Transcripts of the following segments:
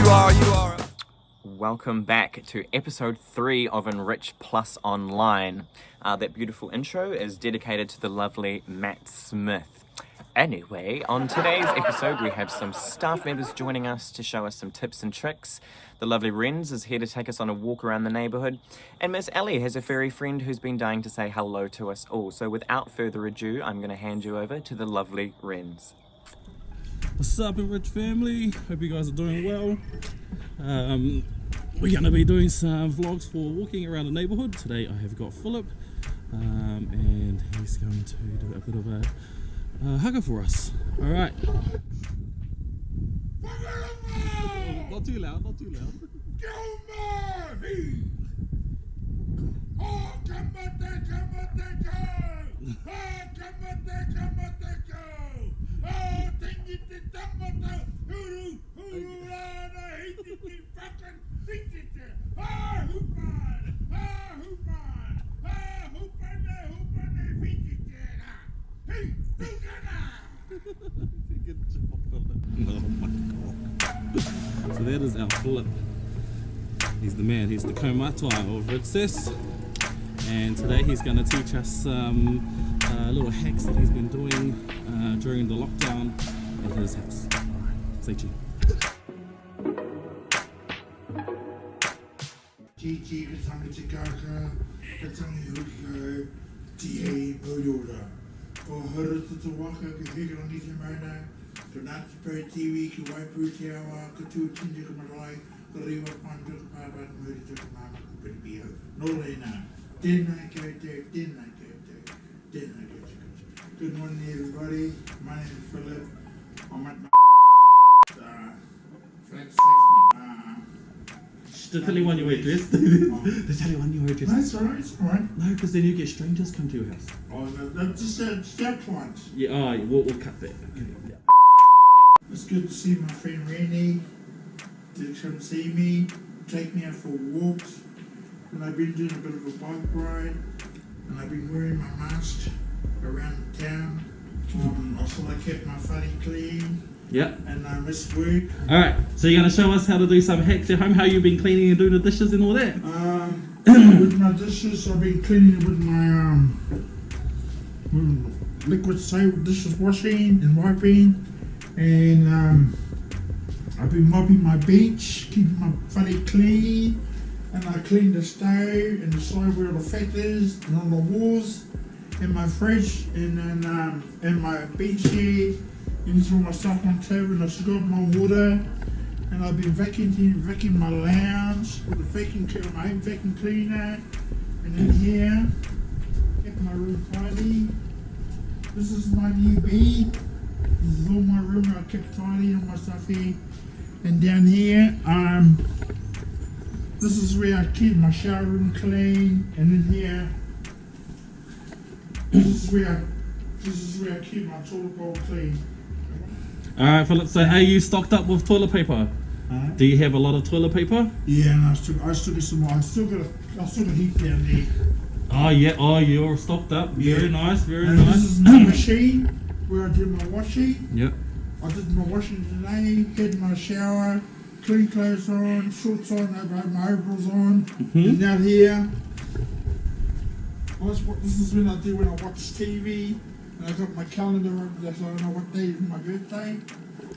are. Welcome back to episode 3 of Enrich Online. That beautiful intro is dedicated to the lovely Matt Smith. Anyway, on today's episode we have some staff members joining us to show us some tips and tricks. The lovely Renz is here to take us on a walk around the neighbourhood, and Miss Ellie has a furry friend who's been dying to say hello to us all. So without further ado, I'm going to hand you over to the lovely Renz. What's up, Enrich family? Hope you guys are doing well. We're going to be doing some vlogs for walking around the neighbourhood. Today I have got Philip, and he's going to do a bit of a hugger for us. Alright. Not too loud, not too loud. Good job, Philip. Oh my god. So that is our Philip. He's the man, he's the kaumatua of Access. And today he's going to teach us some little hacks that he's been doing during the lockdown at his house. Alright, stay tuned. Gigi, Katanga, Katanga, T.A. Moyora. Ko hara to waka, ka hikarangi te mauna, ka nāti pau tiwi, ki waipu te awa, ka tūtinja ka marae, ka rewa pandu ka pāpata muri te ka māma ka piripio. Nō reina, tēnā koutou, tēnā koutou, tēnā koutou. Good morning everybody, my name is Philip. I'm at my flat 6, They'll tell you when you're addressed. They'll tell you when you're addressed. That's alright, it's alright. No, because then you get strangers come to your house. Oh, no, that's just that clients. Yeah, oh, we'll cut that. Okay. Yeah. It's good to see my friend Randy. To come see me, take me out for walks. And I've been doing a bit of a bike ride. And I've been wearing my mask around town. Also, I kept my whare clean. Yeah. And I missed work. Alright, so you're going to show us how to do some hacks at home, how you've been cleaning and doing the dishes and all that? With my dishes, I've been cleaning with my liquid soap, dishes washing and wiping. And I've been mopping my bench, keeping my whare clean. And I cleaned the stove and the side where all the fat is, and on the walls, and my fridge, and then and my bench here. And threw my stuff on table, and I stood up my water, and I've been vacuuming my lounge with my own vacuum cleaner, and in here, kept my room tidy. This is my new bed. This is all my room I kept tidy, all my stuff here. And down here, this is where I keep my shower room clean, and in here, this is where I keep my toilet bowl clean. Alright, Philip, so are you stocked up with toilet paper? Do you have a lot of toilet paper? Yeah, and I still get some more. I still got heat down there. Oh yeah, oh you're stocked up. Very Yeah. Nice, very And nice. this is my machine where I did my washing. Yep. I did my washing today, had my shower, clean clothes on, shorts on, I had my overalls on. And out here, this is when I do when I watch TV. And I got my calendar over there so I know what day is my birthday.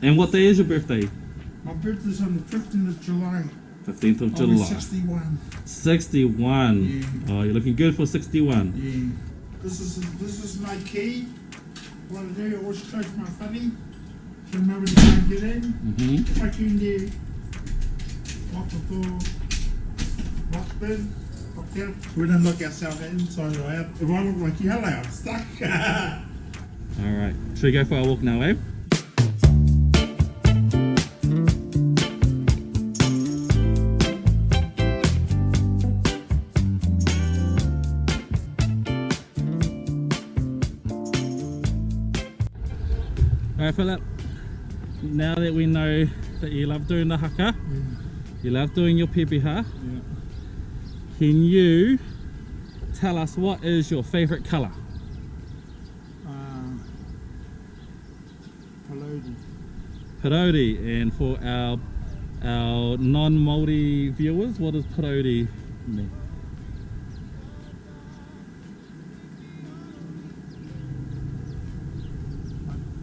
And what day is your birthday? My birthday's on the 15th of July. 15th of I'll be July. 61. 61. Yeah. Oh, you're looking good for 61. Yeah. This is my key. What I do, I always close my funny so nobody can get in. If I can there, lock the door, lock bin, lock out. We don't lock ourselves inside or out. If I look like yellow, I'm stuck. Alright, should we go for a walk now, eh? Alright, Philip, now that we know that you love doing the haka, you love doing your pepeha, can you tell us what is your favourite colour? Pelodi. Parodi. And for our Our non-Māori viewers, what does parodi mean?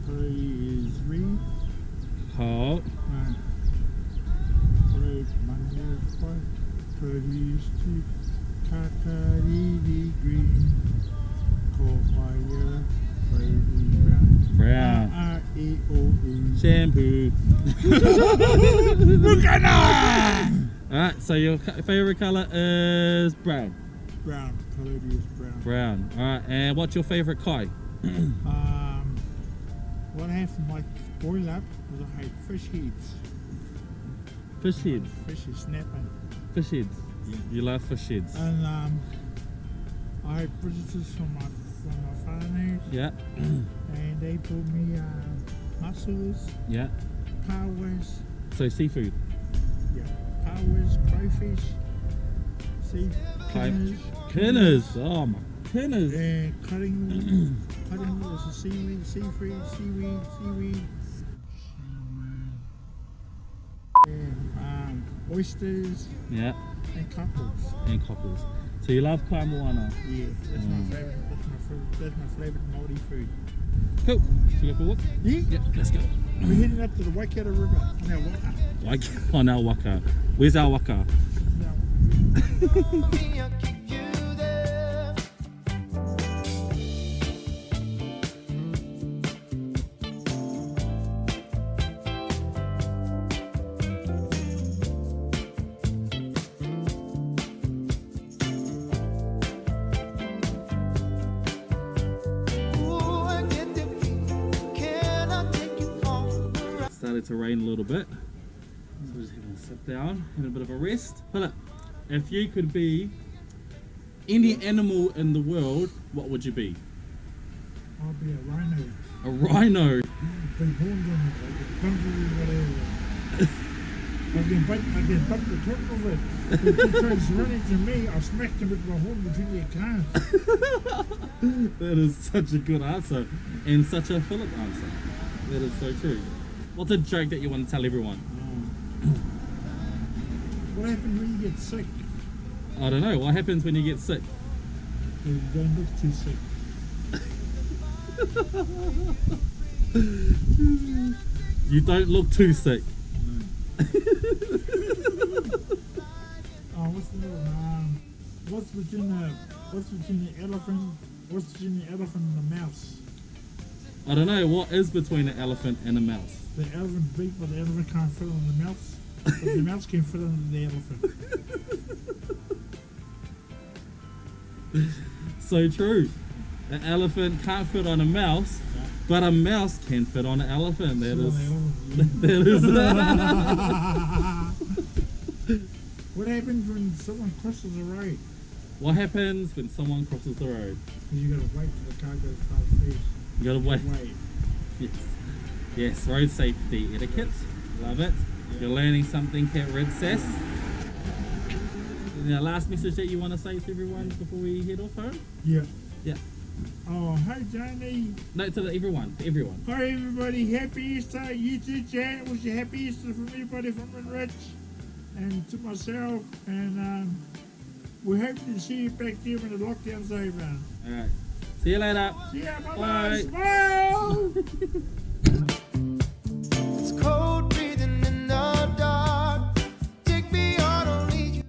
Parodi is red. How? Parodi Monday is white. Parodi is two. Kakariri green. Kohaya. Parodi brown. Brown. R-E-O-E. Shampoo. Mukana! Alright, so your favourite colour is brown. Brown. Parodi is brown. Brown. Alright, and what's your favourite kai? What happened like boil up was I had fish heads. Fish heads. Fish is snapping. Fish heads. Yeah. You love fish heads. And I had visitors from my farmers, Yeah. and they brought me mussels, Yeah. powers, So seafood. powers, crayfish, sea pinners, Kinners. Oh my kinners. and cutting was a seaweed, seaweed, and oysters Yeah. and cockles. And cockles. So you love kai moana. Yeah, that's my favorite. That's my favorite Māori food. Cool. Should we go for a walk? Yeah, Yeah, let's go. we're heading up to the Waikato River. Now, waka. Like on our waka. Where's our waka? Now, Started to rain a little bit. So we're just having to sit down, having a bit of a rest. Philip, if you could be any animal in the world, what would you be? I'll be a rhino. A rhino. Big horns on it, like a bumblebee, whatever. I can bite the top of it. If he tries running to me, I'll smack him with my horn between their calves. That is such a good answer, and such a Philip answer. That is so true. What's a joke that you want to tell everyone? What happens when you get sick? I don't know. What happens when you get sick? You don't look too sick. You don't look too sick. What's the little, what's between the elephant? What's between the elephant and the mouse? I don't know. What is between an elephant and a mouse? The elephant's big, but the elephant can't fit on the mouse. But the mouse can fit on the elephant. So true. An elephant can't fit on a mouse, but a mouse can fit on an elephant. That is. That is. What happens when someone crosses the road? What happens when someone crosses the road? You gotta wait till the car goes past first. You gotta wait. Wait. Yes. Yes, road safety etiquette. Love it. You're learning something at Red Sass. Now, last message that you want to say to everyone before we head off home? Yeah. Yeah. Oh, hi Johnny. No, to everyone. To everyone. Hi everybody. Happy Easter. You too, Jan. It was a happy Easter from everybody from Enrich and to myself. And we're hoping to see you back there when the lockdown's over. Alright. See you later. See ya. Bye Bye. bye. Smile. It's cold breathing in the dark. Take me on, I'll lead you.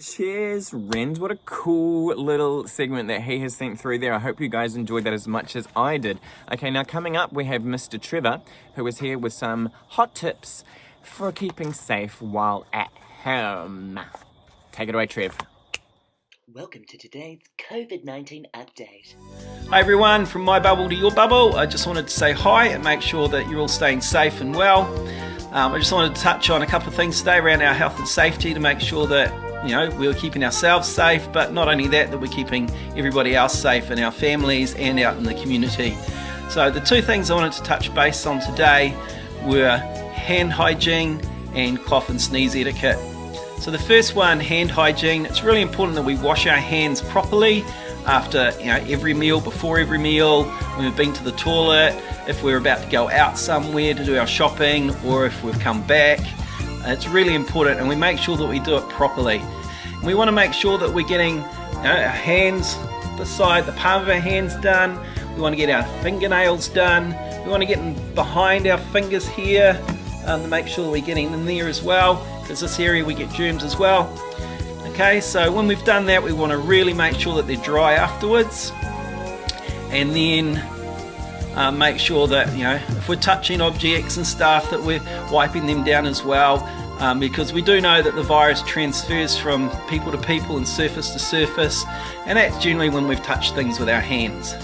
Cheers, Rens. What a cool little segment that he has sent through there. I hope you guys enjoyed that as much as I did. Okay, now coming up, we have Mr. Trevor, who is here with some hot tips for keeping safe while at home. Take it away, Trev. Welcome to today's COVID-19 update. Hi everyone, from my bubble to your bubble. I just wanted to say hi and make sure that you're all staying safe and well. I just wanted to touch on a couple of things today around our health and safety to make sure that we're keeping ourselves safe, but not only that we're keeping everybody else safe and our families and out in the community. So the two things I wanted to touch base on today were hand hygiene and cough and sneeze etiquette. So the first one, hand hygiene. It's really important that we wash our hands properly after every meal, before every meal, when we've been to the toilet, if we're about to go out somewhere to do our shopping, or if we've come back. It's really important, and we make sure that we do it properly. And we want to make sure that we're getting our hands, the palm of our hands done. We want to get our fingernails done. We want to get in behind our fingers here to make sure that we're getting in there as well, because this area we get germs as well. Okay, so when we've done that, we want to really make sure that they're dry afterwards, and then make sure that if we're touching objects and stuff, that we're wiping them down as well, because we do know that the virus transfers from people to people and surface to surface, and that's generally when we've touched things with our hands.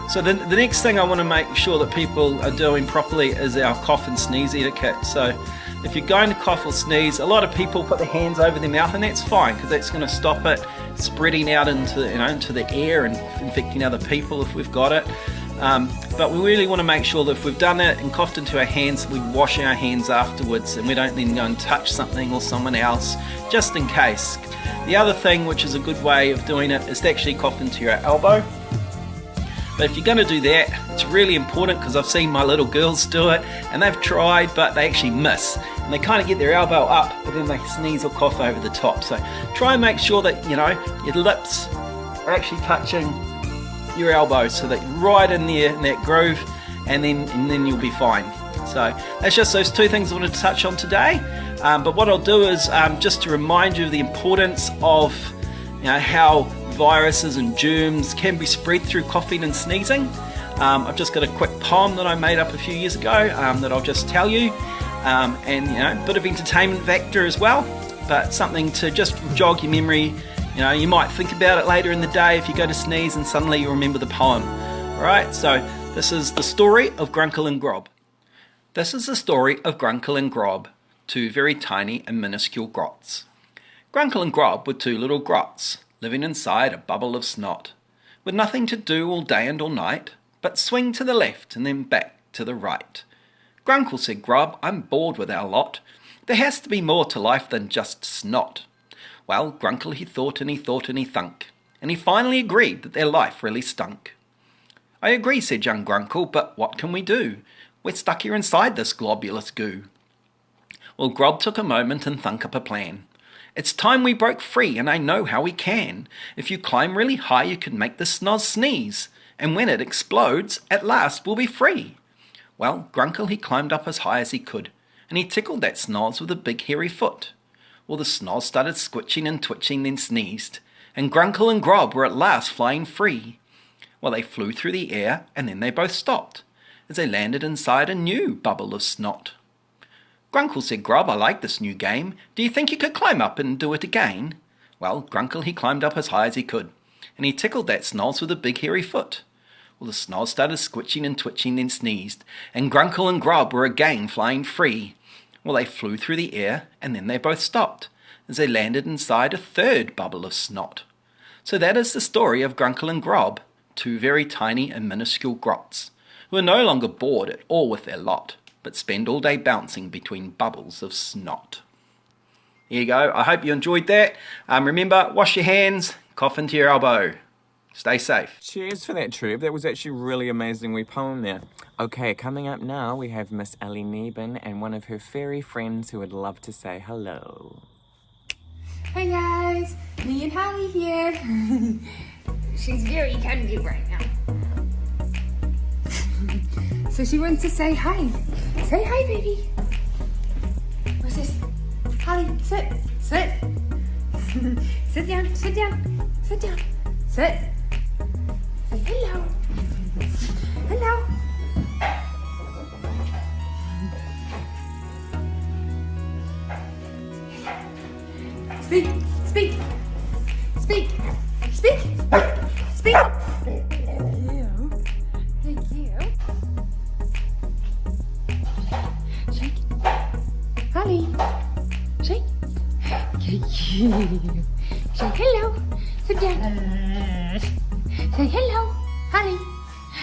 So the next thing I want to make sure that people are doing properly is our cough and sneeze etiquette. So if you're going to cough or sneeze, a lot of people put their hands over their mouth, and that's fine, because that's going to stop it spreading out into the air and infecting other people if we've got it. But we really want to make sure that if we've done that and coughed into our hands, we wash our hands afterwards, and we don't then go and touch something or someone else, just in case. The other thing, which is a good way of doing it, is to actually cough into your elbow. But if you're going to do that, it's really important, because I've seen my little girls do it, and they've tried, but they actually miss. And they kind of get their elbow up, but then they sneeze or cough over the top. So try and make sure that, your lips are actually touching your elbow, so that right in there, in that groove, and then you'll be fine. So that's just those two things I wanted to touch on today. But what I'll do is just to remind you of the importance of how viruses and germs can be spread through coughing and sneezing. I've just got a quick poem that I made up a few years ago that I'll just tell you, and a bit of entertainment factor as well, but something to just jog your memory. You might think about it later in the day if you go to sneeze and suddenly you remember the poem. Alright, so this is the story of Grunkle and Grob. This is the story of Grunkle and Grob, two very tiny and minuscule grots. Grunkle and Grob were two little grots, living inside a bubble of snot, with nothing to do all day and all night, but swing to the left and then back to the right. Grunkle said, "Grob, I'm bored with our lot. There has to be more to life than just snot." Well, Grunkle he thought and he thought and he thunk, and he finally agreed that their life really stunk. "I agree," said young Grunkle, "but what can we do? We're stuck here inside this globulous goo." Well, Grob took a moment and thunk up a plan. "It's time we broke free, and I know how we can. If you climb really high, you can make the snoz sneeze, and when it explodes, at last we'll be free." Well, Grunkle he climbed up as high as he could, and he tickled that snoz with a big hairy foot. Well, the snoz started squitching and twitching, then sneezed, and Grunkle and Grob were at last flying free. Well, they flew through the air, and then they both stopped, as they landed inside a new bubble of snot. Grunkle said, "Grob, I like this new game. Do you think you could climb up and do it again?" Well, Grunkle he climbed up as high as he could, and he tickled that snoz with a big hairy foot. Well, the snoz started squitching and twitching, then sneezed, and Grunkle and Grob were again flying free. Well, they flew through the air, and then they both stopped, as they landed inside a third bubble of snot. So that is the story of Grunkle and Grob, two very tiny and minuscule grots, who are no longer bored at all with their lot, but spend all day bouncing between bubbles of snot. There you go. I hope you enjoyed that. Remember, wash your hands, cough into your elbow. Stay safe. Cheers for that, Trev. That was actually really amazing wee poem there. Okay, coming up now, we have Miss Ellie Neben and one of her fairy friends who would love to say hello. Hey guys, me and Holly here. She's very cuddly right now. So she wants to say hi. Say hi, baby. What's this? Holly, sit. Sit. Sit down, sit down, sit down. Sit. Say hello. Hello. Speak, speak, speak, speak, speak. Thank you. Shake. Holly. Shake. Thank you. Say hello. Sit down. Say hello. Holly.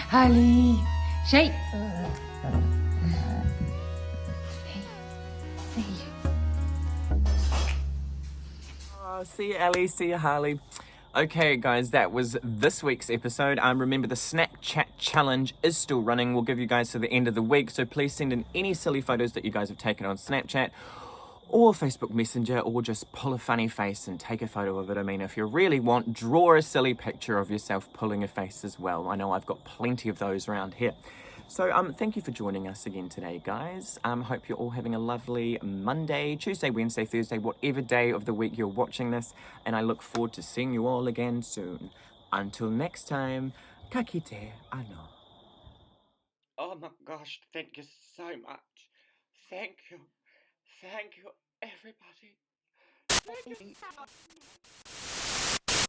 Holly. Shake. Oh, see you, Ellie. See you, Harley. Okay, guys, that was this week's episode. Remember, the Snapchat challenge is still running. We'll give you guys to the end of the week, so please send in any silly photos that you guys have taken on Snapchat or Facebook Messenger, or just pull a funny face and take a photo of it. I mean, if you really want, draw a silly picture of yourself pulling a face as well. I know I've got plenty of those around here. So thank you for joining us again today, guys. Hope you're all having a lovely Monday, Tuesday, Wednesday, Thursday, whatever day of the week you're watching this, and I look forward to seeing you all again soon. Until next time, ka kite ano. Oh my gosh, thank you so much. Thank you. Thank you, everybody. Thank you.